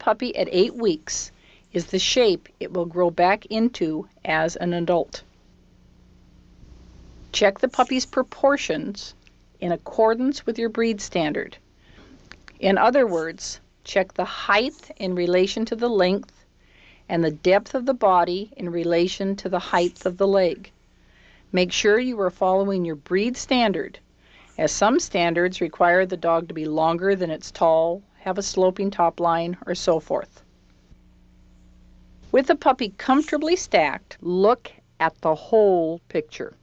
puppy at 8 weeks is the shape it will grow back into as an adult. Check the puppy's proportions in accordance with your breed standard. In other words, check the height in relation to the length and the depth of the body in relation to the height of the leg. Make sure you are following your breed standard, as some standards require the dog to be longer than it's tall, have a sloping top line, or so forth. With the puppy comfortably stacked, look at the whole picture.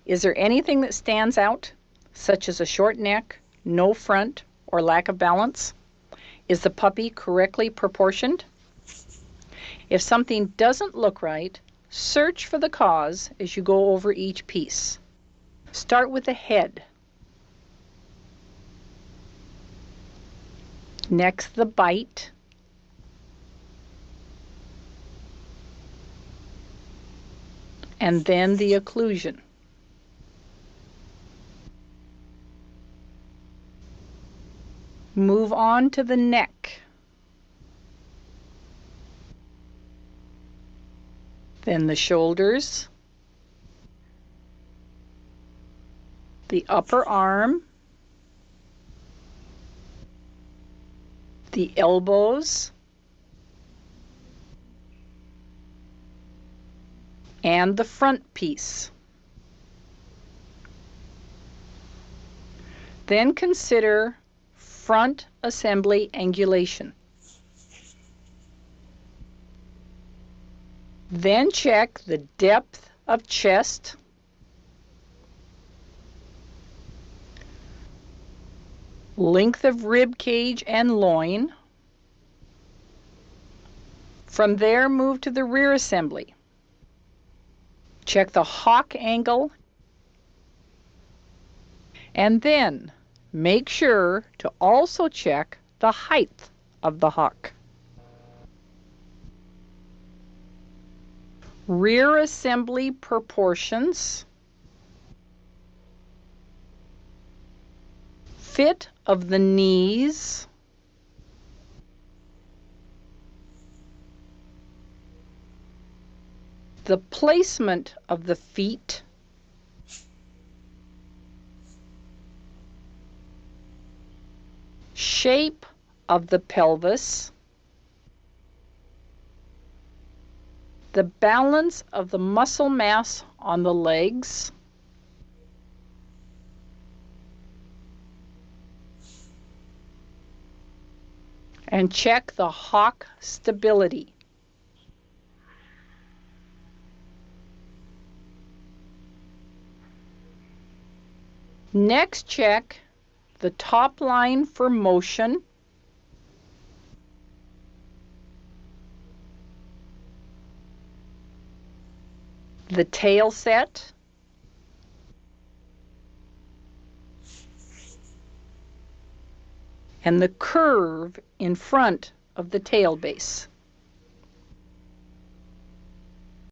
Is there anything that stands out, such as a short neck, no front, or lack of balance? Is the puppy correctly proportioned? If something doesn't look right, search for the cause as you go over each piece. Start with the head. Next, the bite. And then the occlusion. Move on to the neck. Then the shoulders, the upper arm, the elbows, and the front piece. Then consider front assembly angulation. Then check the depth of chest, length of rib cage and loin. From there, move to the rear assembly. Check the hock angle, and then make sure to also check the height of the hock. Rear assembly proportions, fit of the knees, the placement of the feet, shape of the pelvis, the balance of the muscle mass on the legs, and check the hock stability. Next, check the top line for motion, the tail set, and the curve in front of the tail base.